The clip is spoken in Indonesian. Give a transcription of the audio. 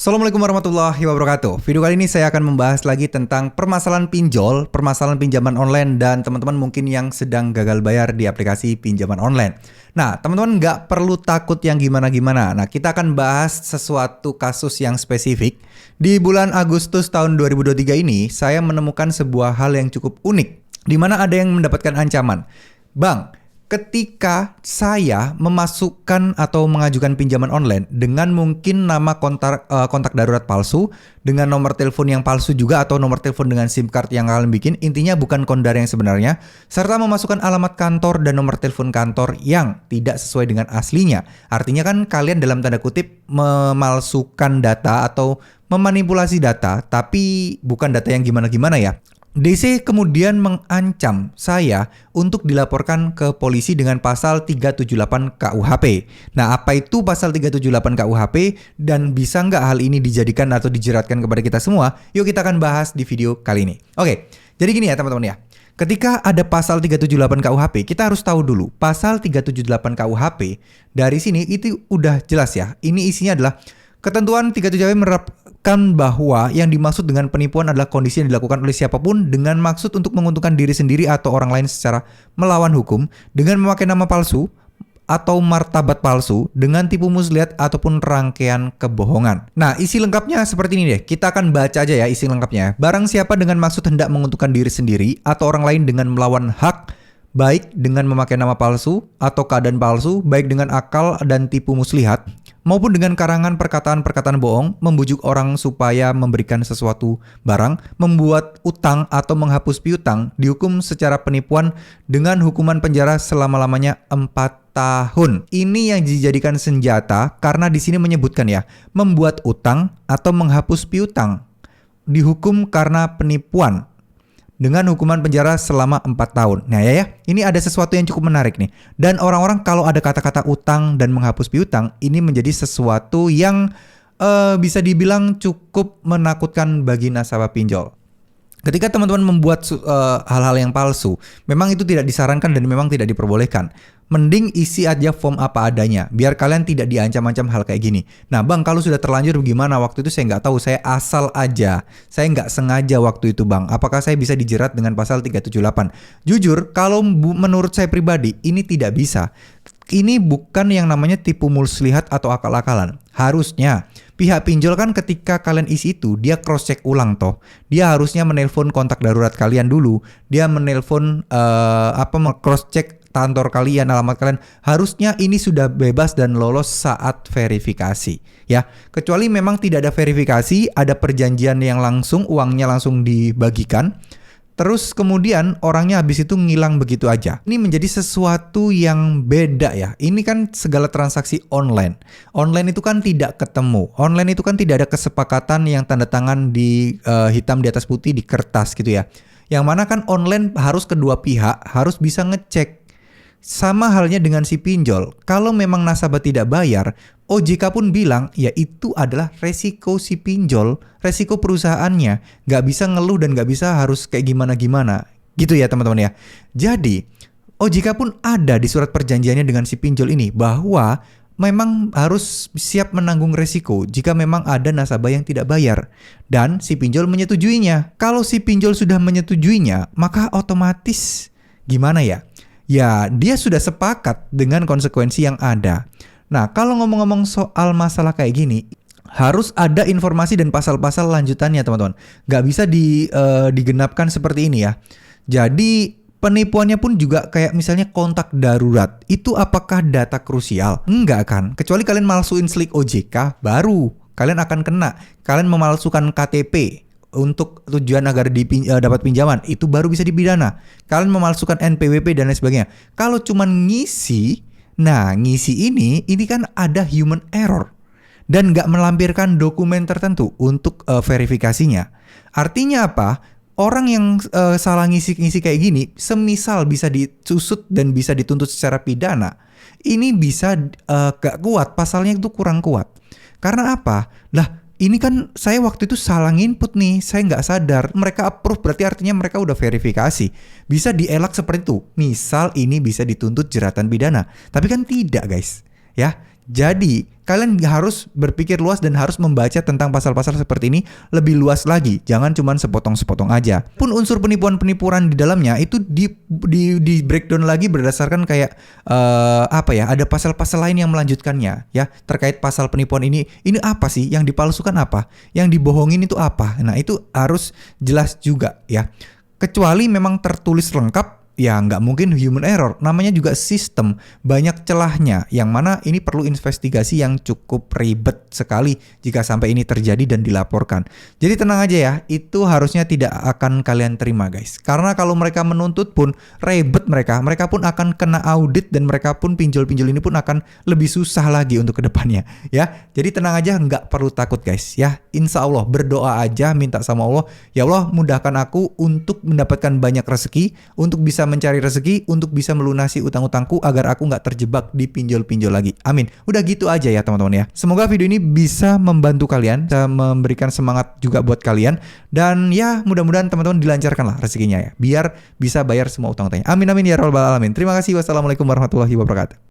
Assalamualaikum warahmatullahi wabarakatuh. Video kali ini saya akan membahas lagi tentang permasalahan pinjol, permasalahan pinjaman online, dan teman-teman mungkin yang sedang gagal bayar di aplikasi pinjaman online. Nah, teman-teman nggak perlu takut yang gimana-gimana. Nah, kita akan bahas sesuatu kasus yang spesifik. Di bulan Agustus tahun 2023 ini, saya menemukan sebuah hal yang cukup unik, di mana ada yang mendapatkan ancaman. Bang, ketika saya memasukkan atau mengajukan pinjaman online dengan mungkin nama kontak darurat palsu, dengan nomor telepon yang palsu juga atau nomor telepon dengan SIM card yang kalian bikin, intinya bukan kondar yang sebenarnya, serta memasukkan alamat kantor dan nomor telepon kantor yang tidak sesuai dengan aslinya. Artinya kan kalian dalam tanda kutip memalsukan data atau memanipulasi data, tapi bukan data yang gimana-gimana ya. DC kemudian mengancam saya untuk dilaporkan ke polisi dengan pasal 378 KUHP. Nah, apa itu pasal 378 KUHP dan bisa nggak hal ini dijadikan atau dijeratkan kepada kita semua? Yuk kita akan bahas di video kali ini. Oke, jadi gini ya teman-teman ya. Ketika ada pasal 378 KUHP, kita harus tahu dulu pasal 378 KUHP dari sini itu udah jelas ya. Ini isinya adalah ketentuan 378 menerapkan bahwa yang dimaksud dengan penipuan adalah kondisi yang dilakukan oleh siapapun dengan maksud untuk menguntungkan diri sendiri atau orang lain secara melawan hukum dengan memakai nama palsu atau martabat palsu dengan tipu muslihat ataupun rangkaian kebohongan. Nah, isi lengkapnya seperti ini deh. Kita akan baca aja ya isi lengkapnya. Barang siapa dengan maksud hendak menguntungkan diri sendiri atau orang lain dengan melawan hak, baik dengan memakai nama palsu atau keadaan palsu, baik dengan akal dan tipu muslihat, maupun dengan karangan perkataan-perkataan bohong, membujuk orang supaya memberikan sesuatu barang, membuat utang atau menghapus piutang, dihukum secara penipuan dengan hukuman penjara selama-lamanya 4 tahun. Ini yang dijadikan senjata karena di sini menyebutkan ya, membuat utang atau menghapus piutang, dihukum karena penipuan dengan hukuman penjara selama 4 tahun. Nah ya, ini ada sesuatu yang cukup menarik nih. Dan orang-orang kalau ada kata-kata utang dan menghapus piutang, ini menjadi sesuatu yang bisa dibilang cukup menakutkan bagi nasabah pinjol. Ketika teman-teman membuat hal-hal yang palsu, memang itu tidak disarankan dan memang tidak diperbolehkan. Mending isi aja form apa adanya, biar kalian tidak diancam-ancam hal kayak gini. Nah bang, kalau sudah terlanjur gimana? Waktu itu saya nggak tahu, saya asal aja. Saya nggak sengaja waktu itu bang. Apakah saya bisa dijerat dengan pasal 378? Jujur, kalau menurut saya pribadi, ini tidak bisa. Ini bukan yang namanya tipu muslihat atau akal-akalan. Harusnya pihak pinjol kan ketika kalian isi itu, dia cross check ulang toh. Dia harusnya menelpon kontak darurat kalian dulu. Dia menelpon cross check kantor kalian, alamat kalian. Harusnya ini sudah bebas dan lolos saat verifikasi ya. Kecuali memang tidak ada verifikasi, ada perjanjian yang langsung, uangnya langsung dibagikan, terus kemudian orangnya habis itu ngilang begitu aja. Ini menjadi sesuatu yang beda ya. Ini kan segala transaksi online. Online itu kan tidak ketemu. Online itu kan tidak ada kesepakatan yang tanda tangan di hitam di atas putih di kertas gitu ya. Yang mana kan online harus kedua pihak harus bisa ngecek. Sama halnya dengan si pinjol. Kalau memang nasabah tidak bayar, OJK pun bilang ya itu adalah resiko si pinjol, resiko perusahaannya. Nggak bisa ngeluh dan nggak bisa harus kayak gimana-gimana. Gitu ya teman-teman ya. Jadi OJK pun ada di surat perjanjiannya dengan si pinjol ini bahwa memang harus siap menanggung resiko jika memang ada nasabah yang tidak bayar. Dan si pinjol menyetujuinya. Kalau si pinjol sudah menyetujuinya, maka otomatis gimana ya? Ya, dia sudah sepakat dengan konsekuensi yang ada. Nah, kalau ngomong-ngomong soal masalah kayak gini, harus ada informasi dan pasal-pasal lanjutannya, teman-teman. Nggak bisa digenapkan seperti ini ya. Jadi, penipuannya pun juga kayak misalnya kontak darurat. Itu apakah data krusial? Enggak kan? Kecuali kalian malsuin slik OJK, baru kalian akan kena. Kalian memalsukan KTP untuk tujuan agar dapat pinjaman, itu baru bisa dipidana. Kalian memalsukan NPWP dan lain sebagainya. Kalau cuma ngisi, nah ngisi ini kan ada human error dan nggak melampirkan dokumen tertentu untuk verifikasinya. Artinya apa? Orang yang salah ngisi kayak gini, semisal bisa disusut dan bisa dituntut secara pidana, ini bisa gak kuat, pasalnya itu kurang kuat. Karena apa? Lah, ini kan saya waktu itu salah input nih, saya nggak sadar. Mereka approve, berarti artinya mereka udah verifikasi. Bisa dielak seperti itu. Misal ini bisa dituntut jeratan pidana. Tapi kan tidak guys. Ya, Jadi kalian harus berpikir luas dan harus membaca tentang pasal-pasal seperti ini lebih luas lagi. Jangan cuma sepotong-sepotong aja. Pun unsur penipuan-penipuan di dalamnya itu di breakdown lagi berdasarkan kayak ada pasal-pasal lain yang melanjutkannya ya. Terkait pasal penipuan ini apa sih? Yang dipalsukan apa? Yang dibohongin itu apa? Nah, itu harus jelas juga ya. Kecuali memang tertulis lengkap, ya nggak mungkin human error. Namanya juga sistem, banyak celahnya. Yang mana ini perlu investigasi yang cukup ribet sekali jika sampai ini terjadi dan dilaporkan. Jadi tenang aja ya, itu harusnya tidak akan kalian terima guys. Karena kalau mereka menuntut pun ribet mereka pun akan kena audit dan mereka pun pinjol-pinjol ini pun akan lebih susah lagi untuk kedepannya ya. Jadi tenang aja, nggak perlu takut guys ya. Insya Allah berdoa aja, minta sama Allah, ya Allah mudahkan aku untuk mendapatkan banyak rezeki, untuk bisa mencari rezeki, untuk bisa melunasi utang-utangku agar aku nggak terjebak di pinjol-pinjol lagi. Amin. Udah gitu aja ya teman-teman ya. Semoga video ini bisa membantu kalian, bisa memberikan semangat juga buat kalian. Dan ya mudah-mudahan teman-teman dilancarkan lah rezekinya ya. Biar bisa bayar semua utang-utangnya. Amin amin ya rabbal alamin. Terima kasih. Wassalamualaikum warahmatullahi wabarakatuh.